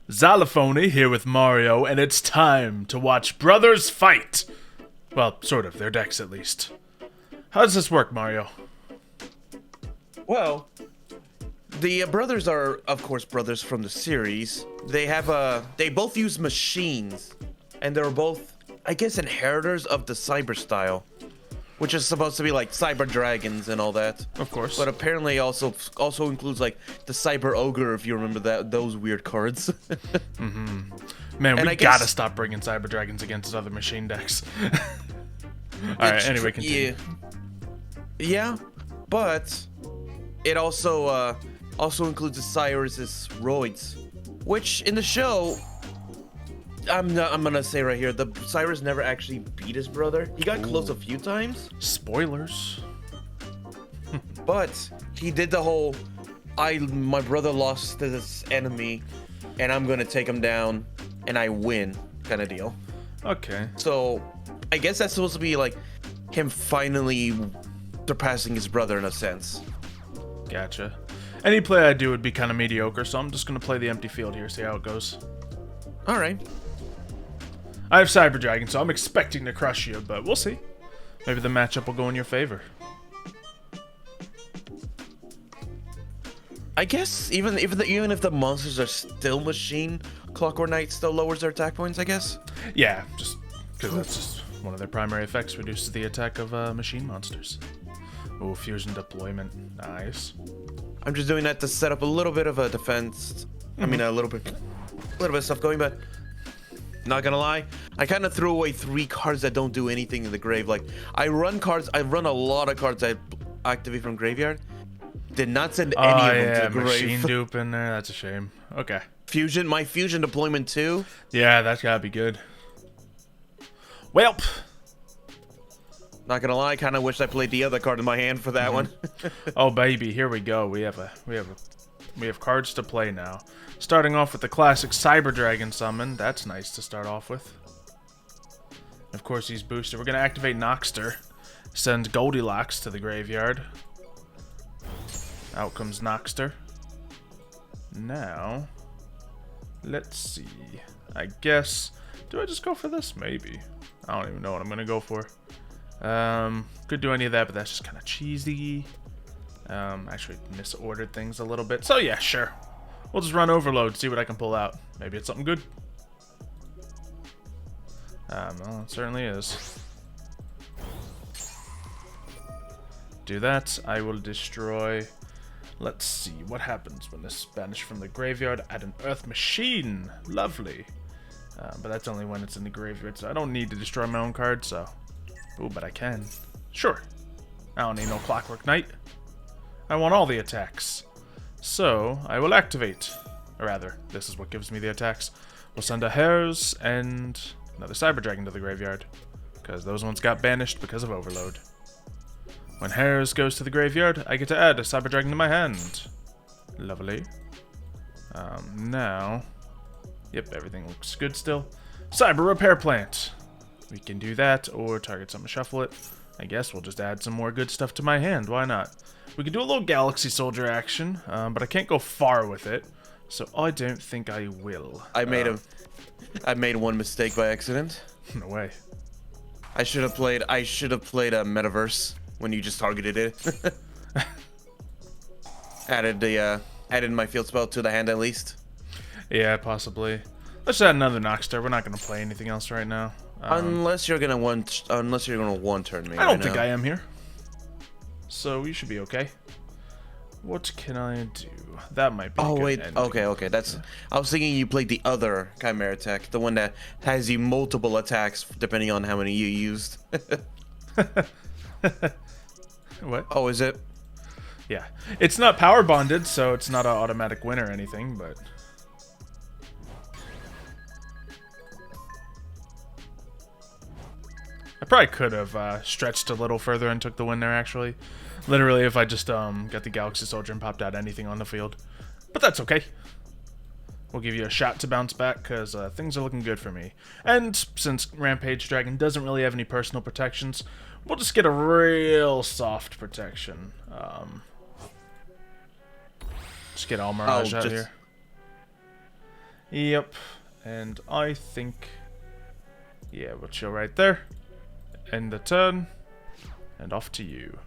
Xylophoney here with Mario, and it's time to watch brothers fight. Well, sort of, their decks at least. How does this work, Mario? Well, the brothers are, of course, brothers from the series. They both use machines, and they're both, I guess, inheritors of the cyber style, which is supposed to be like cyber dragons and all that. Of course. But apparently also includes like the cyber ogre, if you remember those weird cards. Man, and we I guess- gotta stop bringing cyber dragons against other machine decks. Alright, anyway, continue. Yeah, but it also includes the Syrus's roids, which in the show, I'm gonna say right here, the Cyrus never actually beat his brother. He got close a few times, Spoilers. but he did the whole my brother lost to this enemy and I'm gonna take him down and I win kind of deal. Okay. So I guess that's supposed to be like him finally surpassing his brother in a sense. Gotcha. Any play I do would be kind of mediocre, so I'm just gonna play the empty field here, see how it goes. All right. I have Cyber Dragon, so I'm expecting to crush you, but we'll see. Maybe the matchup will go in your favor. I guess even if the monsters are still machine, Clockwork Knight still lowers their attack points, I guess. Yeah, just because that's just one of their primary effects, reduces the attack of machine monsters. Ooh, fusion deployment, nice. I'm just doing that to set up a little bit of a defense. I mean, a little bit of stuff going, but not gonna lie, I kind of threw away 3 cards that don't do anything in the grave. Like I run a lot of cards I activate from graveyard. Did not send any of them to the grave. Machine dupe in there, that's a shame. Okay. My fusion deployment too. Yeah, that's gotta be good. Welp. Not gonna lie, kind of wish I played the other card in my hand for that one. Oh baby, here we go. We have cards to play now. Starting off with the classic Cyber Dragon summon. That's nice to start off with. Of course, he's boosted. We're gonna activate Noxter. Send Goldilocks to the graveyard. Out comes Noxter. Now, let's see. I guess, do I just go for this? Maybe. I don't even know what I'm gonna go for. Could do any of that, but that's just kind of cheesy. Actually misordered things a little bit. So yeah, sure. We'll just run Overload, see what I can pull out. Maybe it's something good. Well, it certainly is. Do that. I will destroy. Let's see what happens when this is banished from the graveyard. Add an Earth Machine. Lovely. But that's only when it's in the graveyard, so I don't need to destroy my own card, so... Ooh, but I can. Sure. I don't need no Clockwork Knight. I want all the attacks. So, I will activate. Or rather, this is what gives me the attacks. We'll send a Hares and another Cyber Dragon to the graveyard. Because those ones got banished because of Overload. When Hares goes to the graveyard, I get to add a Cyber Dragon to my hand. Lovely. Now... Yep, everything looks good still. Cyber Repair Plant. We can do that, or target something to shuffle it. I guess we'll just add some more good stuff to my hand. Why not? We can do a little Galaxy Soldier action, but I can't go far with it, so I don't think I will. I made one mistake by accident. No way. I should have played a Metaverse when you just targeted it. Added my field spell to the hand at least. Yeah, possibly. Let's add another Noxter. We're not gonna play anything else right now. Unless you're gonna one turn me. I don't think I am here. So we should be okay. What can I do? That might be. Oh a good wait, ending. okay. I was thinking you played the other Chimera attack, the one that has you multiple attacks depending on how many you used. What? Oh, is it? Yeah, it's not power bonded, so it's not an automatic win or anything, but. I probably could have stretched a little further and took the win there, actually. Literally, if I just got the Galaxy Soldier and popped out anything on the field. But that's okay. We'll give you a shot to bounce back, because things are looking good for me. And since Rampage Dragon doesn't really have any personal protections, we'll just get a real soft protection. Just get all Mirage out here. Yep. And I think... yeah, we'll chill right there. End the turn. And off to you.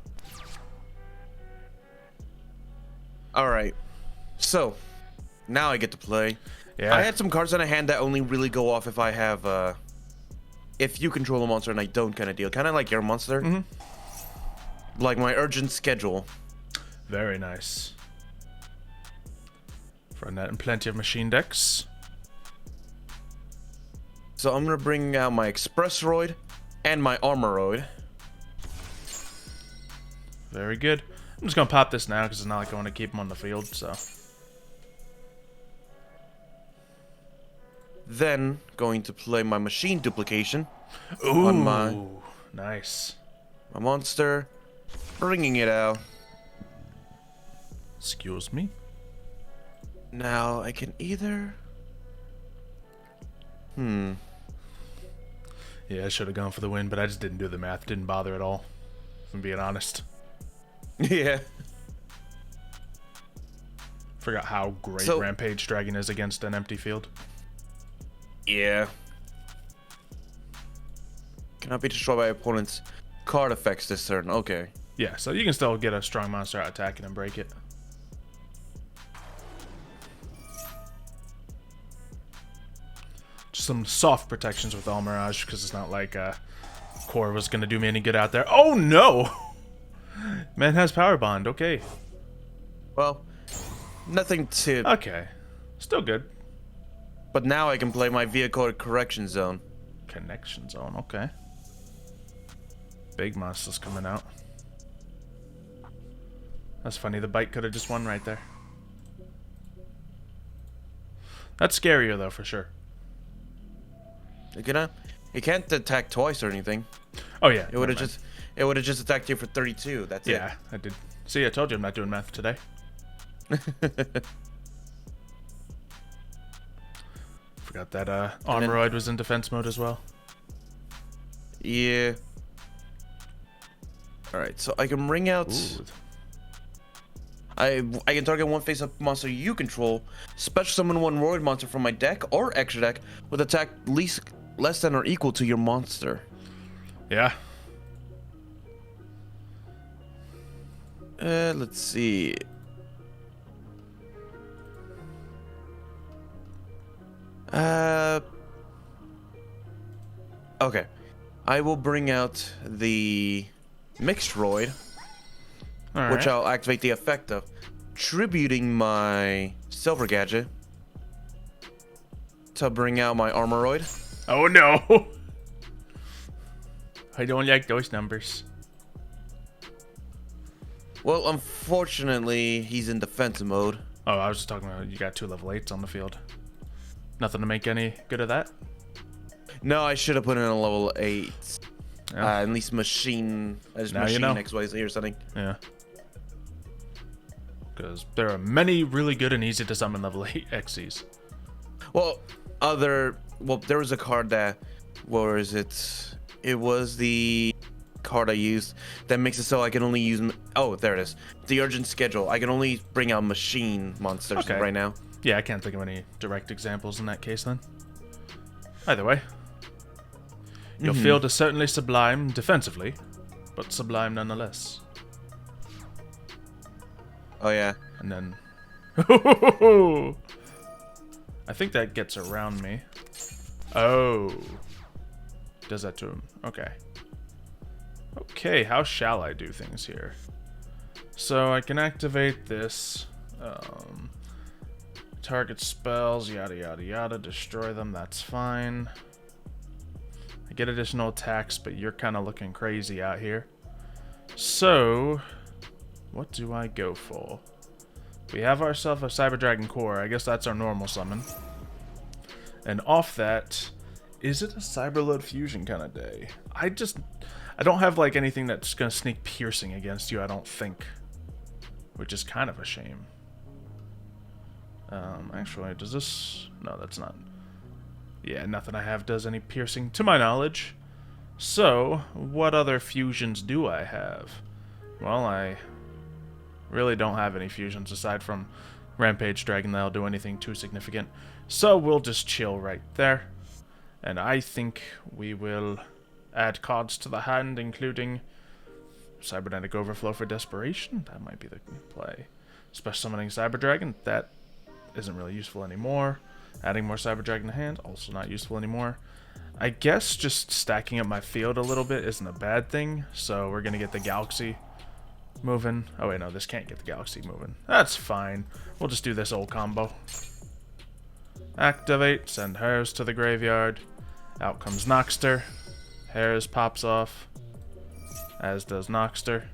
Alright. So, now I get to play. Yeah. I had some cards in a hand that only really go off if I have, if you control a monster and I don't kind of deal. Kind of like your monster. Mm-hmm. Like my urgent schedule. Very nice. Run that in plenty of machine decks. So I'm going to bring out my Expressroid and my Armoroid. Very good. I'm just going to pop this now because it's not like I want to keep him on the field, so... Then, going to play my machine duplication. Ooh, on my nice. monster. Bringing it out. Excuse me? Now, I can either... Yeah, I should have gone for the win, but I just didn't do the math. Didn't bother at all, if I'm being honest. Yeah. Forgot how great Rampage Dragon is against an empty field. Yeah. Cannot be destroyed by opponent's card effects this turn. Okay. Yeah, so you can still get a strong monster out attacking and break it. Just some soft protections with All Mirage, because it's not like Core was going to do me any good out there. Oh no! Man has Power Bond, okay. Well, nothing to... Okay. Still good. But now I can play my Vehicle Correction Zone. Connection Zone, okay. Big monsters coming out. That's funny, the bite could have just won right there. That's scarier though, for sure. It can't attack twice or anything. Oh yeah. It would have just attacked you for 32. That's it. Yeah, I did. See, I told you I'm not doing math today. Forgot that Armoroid was in defense mode as well. Yeah. Alright, so I can ring out... Ooh. I can target one face-up monster you control, special summon one Roid monster from my deck or extra deck with attack less than or equal to your monster. Yeah. Let's see. Okay. I will bring out the Mixed Roid, which I'll activate the effect of, tributing my Silver Gadget to bring out my Armoroid. Oh no! I don't like those numbers. Well, unfortunately, he's in defensive mode. Oh, I was just talking about you got 2 level 8s on the field. Nothing to make any good of that? No, I should have put in a level 8. Yeah. At least machine Now you know. XYZ or something. Yeah. Because there are many really good and easy to summon level 8 XCs. Well, there was a card that, where is it? It was the card I used that makes it so I can only use, oh, there it is. The Urgent Schedule. I can only bring out machine monsters right now. Yeah, I can't think of any direct examples in that case then. Either way. Your field is certainly sublime defensively, but sublime nonetheless. Oh, yeah. And then... I think that gets around me. Oh. Does that to him. Okay. Okay, how shall I do things here? So I can activate this. Target spells, yada yada yada, destroy them, that's fine. I get additional attacks, but you're kind of looking crazy out here. So, what do I go for? We have ourselves a Cyber Dragon Core. I guess that's our normal summon. And off that, is it a Cyberload Fusion kind of day? I don't have like anything that's going to sneak piercing against you, I don't think. Which is kind of a shame. Actually, does this... No, that's not... Yeah, nothing I have does any piercing, to my knowledge. So, what other fusions do I have? Well, I really don't have any fusions aside from Rampage Dragon that'll do anything too significant. So we'll just chill right there. And I think we will add cards to the hand, including Cybernetic Overflow for Desperation. That might be the play. Special Summoning Cyber Dragon. That isn't really useful anymore. Adding more Cyber Dragon to hand. Also not useful anymore. I guess just stacking up my field a little bit isn't a bad thing. So we're going to get the Galaxy moving. Oh wait, no, this can't get the Galaxy moving. That's fine. We'll just do this old combo. Activate. Send hers to the graveyard. Out comes Noxter. Hers pops off. As does Noxter.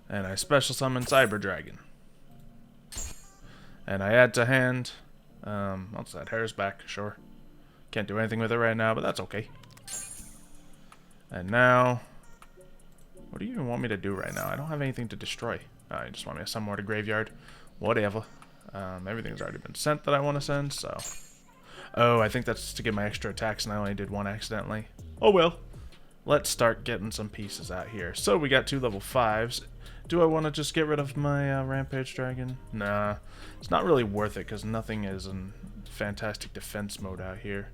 And I special summon Cyber Dragon. And I add to hand. Let's add Hers back, sure. Can't do anything with it right now, but that's okay. And now, what do you even want me to do right now? I don't have anything to destroy. You just want me to send more to graveyard. Whatever. Everything's already been sent that I want to send, so. Oh, I think that's to get my extra attacks, and I only did one accidentally. Oh well. Let's start getting some pieces out here. So we got 2 level 5s. Do I want to just get rid of my Rampage Dragon? Nah. It's not really worth it because nothing is in fantastic defense mode out here.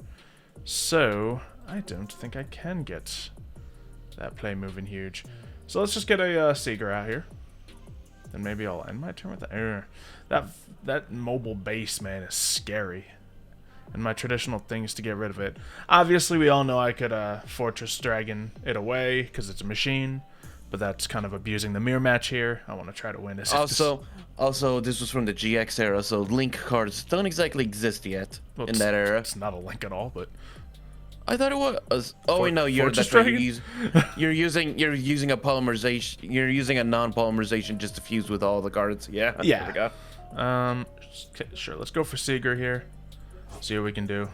So, I don't think I can get that play moving huge. So let's just get a Seeger out here. And maybe I'll end my turn with that. That mobile base, man, is scary. And my traditional things to get rid of it. Obviously, we all know I could Fortress Dragon it away because it's a machine. But that's kind of abusing the mirror match here. I want to try to win this. Also, this was from the GX era, so Link cards don't exactly exist yet in that era. It's not a Link at all, but I thought it was. Oh wait, no, you're using a polymerization. You're using a non-polymerization just to fuse with all the cards. Yeah. Yeah. There we go. Okay, sure. Let's go for Seeger here. See what we can do.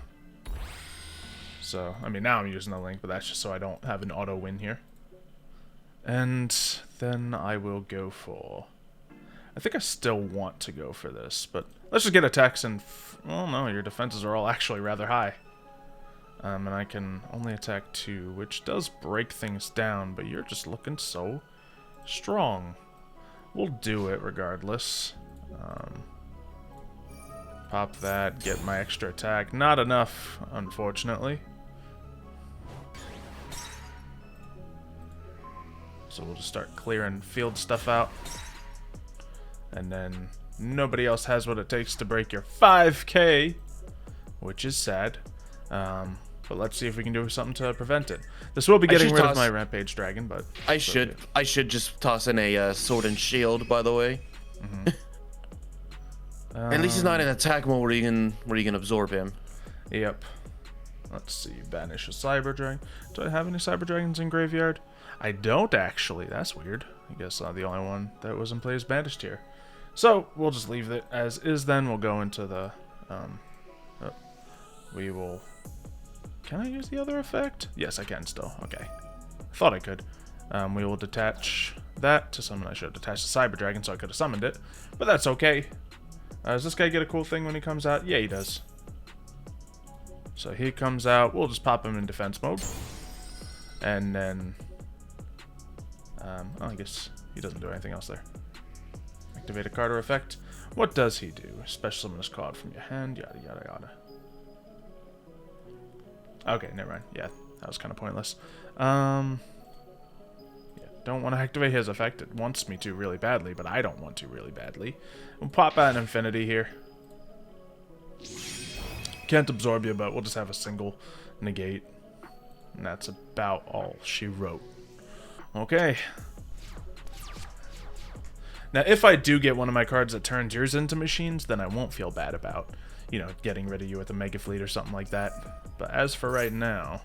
So, I mean, now I'm using the Link, but that's just so I don't have an auto win here. And then I will go for... I think I still want to go for this, but let's just get attacks and... Oh no, your defenses are all actually rather high. And I can only attack 2, which does break things down, but you're just looking so strong. We'll do it regardless. Pop that, get my extra attack. Not enough, unfortunately. So we'll just start clearing field stuff out. And then nobody else has what it takes to break your 5k, which is sad. But let's see if we can do something to prevent it. This will be getting rid of my Rampage Dragon, but... I should just toss in a Sword and Shield, by the way. Mm-hmm. At least he's not in attack mode where you can absorb him. Yep. Let's see. Banish a Cyber Dragon. Do I have any Cyber Dragons in graveyard? I don't actually. That's weird. I guess the only one that was in play is banished here. So we'll just leave it as is. Then we'll go into the. We will. Can I use the other effect? Yes, I can still. Okay. Thought I could. We will detach that to summon. I should have detached the Cyber Dragon so I could have summoned it, but that's okay. Does this guy get a cool thing when he comes out? Yeah, he does. So he comes out. We'll just pop him in defense mode. And then... I guess he doesn't do anything else there. Activate a card or effect. What does he do? Special summon this card from your hand. Yada, yada, yada. Okay, never mind. Yeah, that was kind of pointless. Yeah, don't want to activate his effect. It wants me to really badly, but I don't want to really badly. We'll pop out an Infinity here. Can't absorb you, but we'll just have a single negate. And that's about all she wrote. Okay. Now, if I do get one of my cards that turns yours into machines, then I won't feel bad about, you know, getting rid of you with a Mega Fleet or something like that. But as for right now,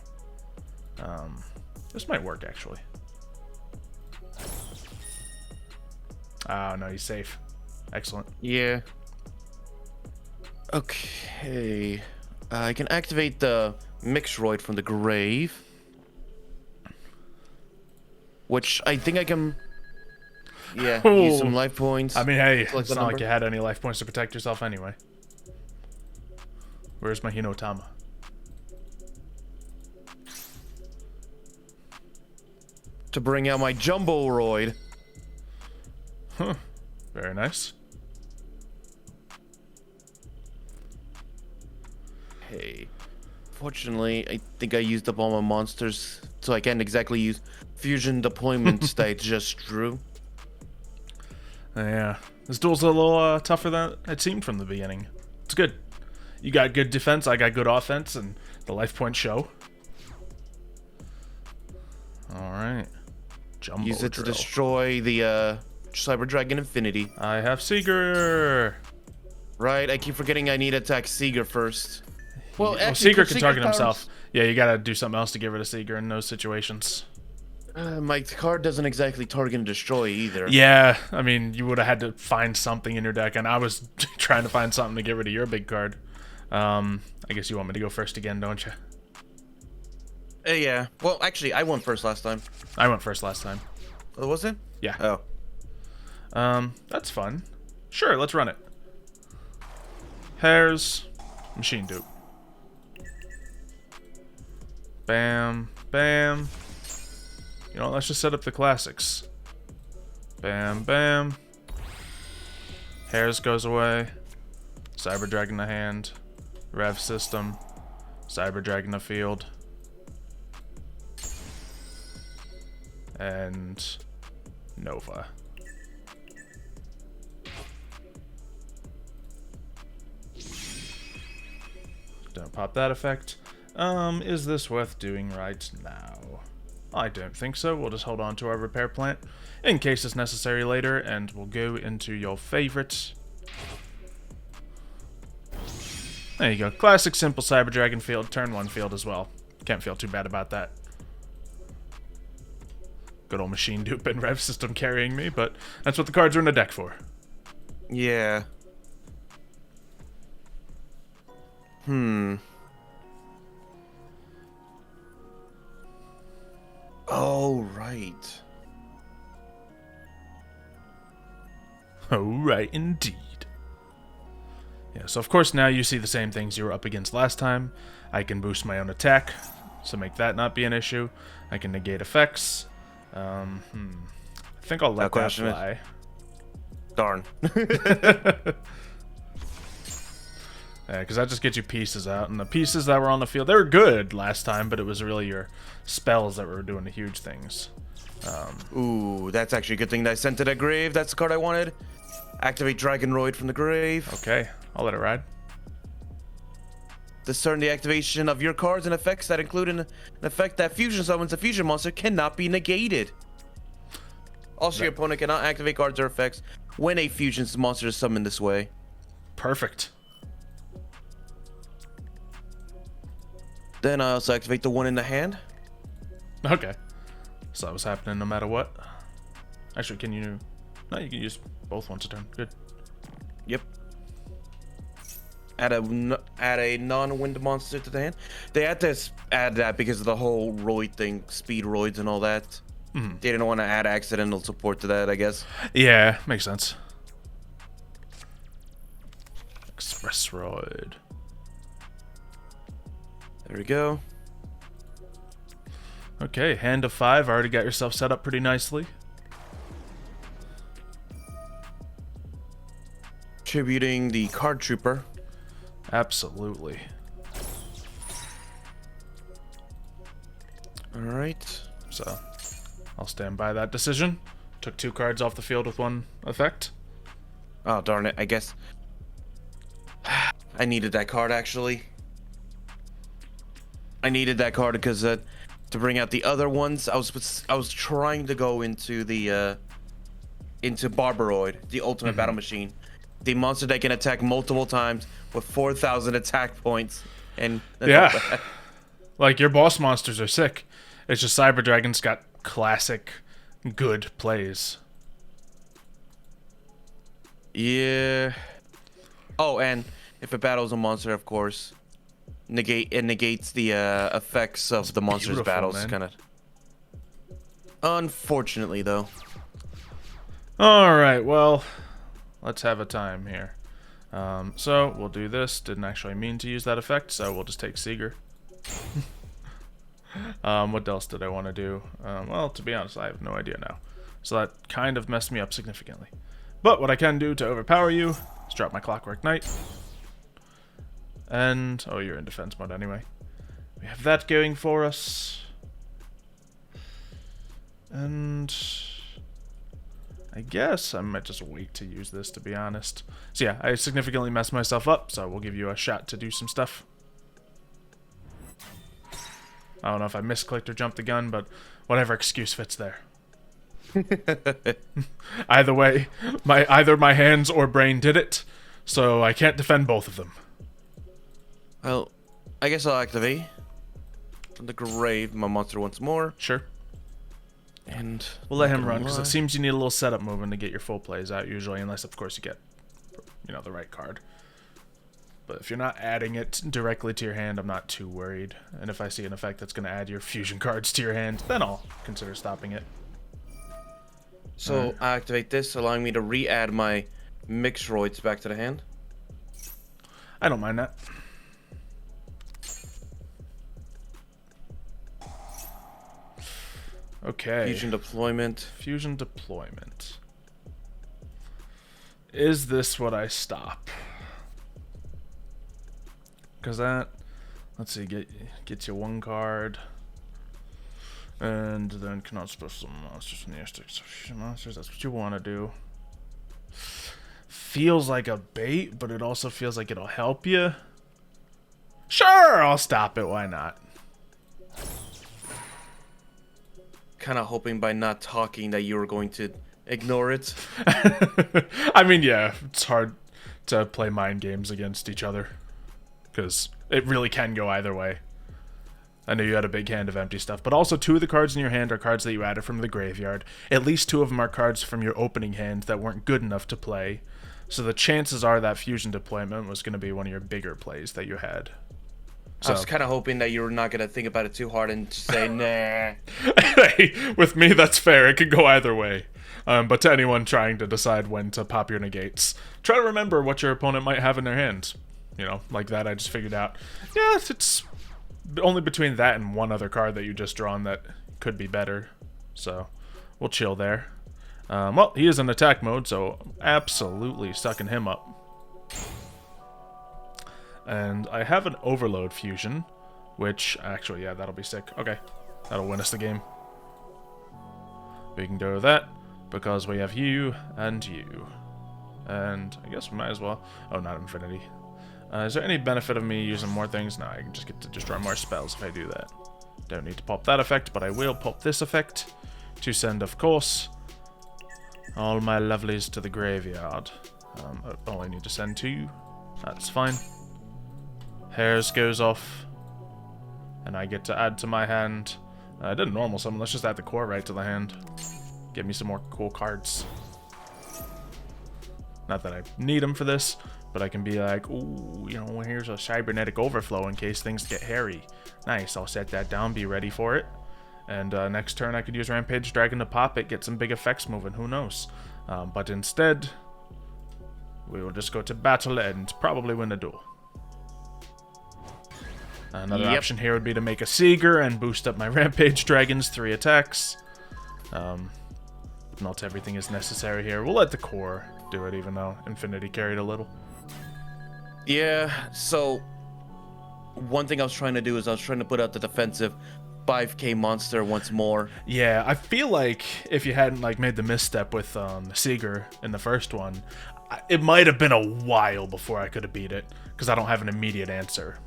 this might work, actually. Oh, no, he's safe. Excellent. Yeah. Okay. I can activate the Mixroid from the grave. Which I think I can... Yeah, use some life points. I mean, hey, it's not like you had any life points to protect yourself anyway. Where's my Hinotama? To bring out my Jumboroid. Huh. Very nice. Hey. Fortunately, I think I used up all my monsters, so I can't exactly use fusion deployment that I just drew. Yeah. This duel's a little tougher than it seemed from the beginning. It's good. You got good defense, I got good offense, and the life points show. Alright. Jumbo Use it to drill. destroy the Cyber Dragon Infinity. I have Seeger. Right, I keep forgetting I need to attack Seeger first. Well, actually, Seeger can Seeger's target powers- himself. Yeah, you gotta do something else to get rid of Seeger in those situations. My card doesn't exactly target and destroy either. Yeah, I mean, you would have had to find something in your deck, and I was trying to find something to get rid of your big card. I guess you want me to go first again, don't you? Yeah. Well, actually, I won first last time. I went first last time. Oh, was it? Yeah. Oh. That's fun. Sure, let's run it. Hairs, machine dupe. Bam, bam. You know, let's just set up the classics. Bam, bam. Hairs goes away. Cyber Dragon to hand. Rev system. Cyber Dragon to field. And Nova. Don't pop that effect. Is this worth doing right now? I don't think so. We'll just hold on to our repair plant in case it's necessary later, and we'll go into your favorite. There you go. Classic simple Cyber Dragon field. Turn 1 field as well. Can't feel too bad about that. Good old machine dupe and rev system carrying me, but that's what the cards are in the deck for. Yeah. Oh, right. Oh, right, indeed. Yeah, so of course now you see the same things you were up against last time. I can boost my own attack, so make that not be an issue. I can negate effects. I think I'll let that fly. Darn. Yeah, because that just gets you pieces out, and the pieces that were on the field, they were good last time, but it was really your spells that were doing the huge things. Ooh, that's actually a good thing that I sent to the grave. That's the card I wanted. Activate Dragonroid from the grave. Okay, I'll let it ride. Discern the activation of your cards and effects that include an effect that fusion summons a fusion monster cannot be negated. Also, your opponent cannot activate cards or effects when a fusion monster is summoned this way. Perfect. Then I also activate the one in the hand. Okay. So that was happening no matter what. Actually, can you... No, you can use both once a turn. Good. Yep. Add a non-wind monster to the hand. They had to add that because of the whole roid thing, speed roids and all that. They didn't want to add accidental support to that, I guess. Yeah, makes sense. Express Roid. There we go. Okay, hand of 5. Already got yourself set up pretty nicely. Tributing the card trooper. Absolutely. Alright. So, I'll stand by that decision. Took 2 cards off the field with 1 effect. Oh, darn it. I guess I needed that card, actually. I needed that card because to bring out the other ones, I was trying to go into the into Barbaroid, the ultimate battle machine, the monster that can attack multiple times with 4,000 attack points, and Yeah. Like, your boss monsters are sick. It's just Cyber Dragon's got classic good plays. Yeah. Oh, and if it battles a monster, of course, it negates the effects of the monster's beautiful, battles, man. kind of. Unfortunately, though. Alright, well, let's have a time here. So, we'll do this. Didn't actually mean to use that effect, so we'll just take Seeger. What else did I want to do? Well, to be honest, I have no idea now. So that kind of messed me up significantly. But what I can do to overpower you is drop my Clockwork Knight. And, oh, you're in defense mode anyway. We have that going for us. And I guess I might just wait to use this, to be honest. So yeah, I significantly messed myself up, so we'll give you a shot to do some stuff. I don't know if I misclicked or jumped the gun, but whatever excuse fits there. Either way, either my hands or brain did it, so I can't defend both of them. Well, I guess I'll activate from the grave my monster once more. Sure. And we'll let him run, because it seems you need a little setup movement to get your full plays out usually, unless of course you get, you know, the right card. But if you're not adding it directly to your hand, I'm not too worried. And if I see an effect that's going to add your fusion cards to your hand, then I'll consider stopping it. So I activate this, allowing me to re-add my Mixroids back to the hand. I don't mind that. Okay. Fusion deployment. Fusion deployment. Is this what I stop? Because that, let's see, gets you one card. And then cannot special monsters from the airstick. So fusion monsters, that's what you want to do. Feels like a bait, but it also feels like it'll help you. Sure, I'll stop it. Why not? Kind of hoping by not talking that you were going to ignore it. I mean, yeah, it's hard to play mind games against each other. Because it really can go either way. I know you had a big hand of empty stuff, but also 2 of the cards in your hand are cards that you added from the graveyard. At least 2 of them are cards from your opening hand that weren't good enough to play. So the chances are that fusion deployment was going to be one of your bigger plays that you had. So. I was kind of hoping that you were not going to think about it too hard and just say, nah. Hey, with me, that's fair. It could go either way. But to anyone trying to decide when to pop your negates, try to remember what your opponent might have in their hand. You know, like that, I just figured out, yeah, it's only between that and one other card that you just drawn that could be better. So, we'll chill there. Well, he is in attack mode, so absolutely sucking him up. And I have an Overload Fusion, which, actually, yeah, that'll be sick. Okay, that'll win us the game. We can do that, because we have you and you. And I guess we might as well... Oh, not infinity. Is there any benefit of me using more things? No, I can just get to destroy more spells if I do that. Don't need to pop that effect, but I will pop this effect to send, of course, all my lovelies to the graveyard. I only need to send 2. That's fine. Hairs goes off, and I get to add to my hand. I did a normal summon. Let's just add the core right to the hand. Give me some more cool cards. Not that I need them for this, but I can be like, ooh, you know, here's a cybernetic overflow in case things get hairy. Nice, I'll set that down, be ready for it. And next turn I could use Rampage Dragon to pop it, get some big effects moving, who knows. But instead, we will just go to battle and probably win a duel. Another option here would be to make a Seeger and boost up my Rampage Dragons, 3 attacks. Not everything is necessary here. We'll let the core do it, even though Infinity carried a little. Yeah, so one thing I was trying to do is I was trying to put out the defensive 5k monster once more. Yeah, I feel like if you hadn't like made the misstep with Seeger in the first one, it might have been a while before I could have beat it, because I don't have an immediate answer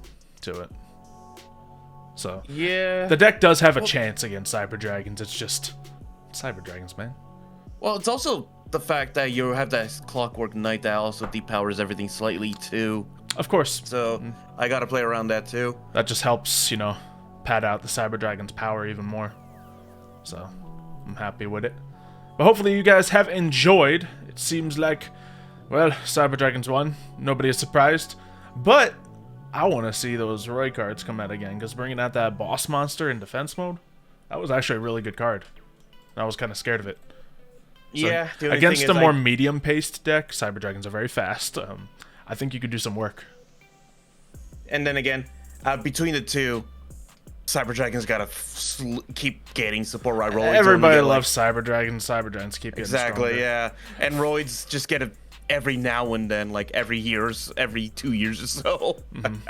to it. So yeah, the deck does have a chance against Cyber Dragons. It's just Cyber Dragons, man. Well, it's also the fact that you have that Clockwork Knight that also depowers everything slightly too. Of course. So I gotta play around that too. That just helps, you know, pad out the Cyber Dragon's power even more. So I'm happy with it. But hopefully you guys have enjoyed. It seems like, well, Cyber Dragons won. Nobody is surprised. But I want to see those Roy cards come out again, because bringing out that boss monster in defense mode, that was actually a really good card. I was kind of scared of it. So yeah, against a more medium-paced deck, Cyber Dragons are very fast. I think you could do some work. And then again, between the two, Cyber Dragon's gotta keep getting support. Right, Roids Everybody loves Cyber Dragons. Cyber Dragons keep getting exactly, stronger. yeah. And Roids just get it every now and then, like every 2 years or so.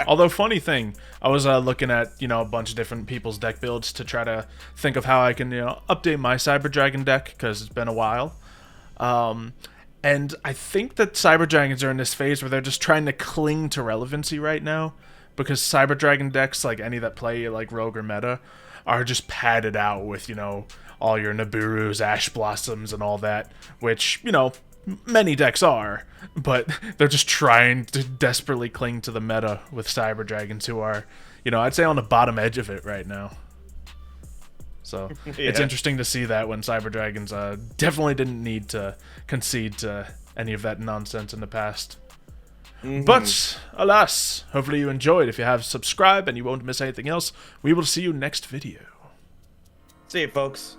Although, funny thing, I was looking at, a bunch of different people's deck builds to try to think of how I can, update my Cyber Dragon deck, because it's been a while. And I think that Cyber Dragons are in this phase where they're just trying to cling to relevancy right now, because Cyber Dragon decks, like any that play like Rogue or Meta, are just padded out with, all your Nibiru's, Ash Blossoms, and all that, which, many decks are, but they're just trying to desperately cling to the meta with Cyber Dragons, who are, I'd say on the bottom edge of it right now. So it's interesting to see that when Cyber Dragons definitely didn't need to concede to any of that nonsense in the past. But alas, hopefully you enjoyed. If you have, subscribe and you won't miss anything else. We will see you next video. See you, folks.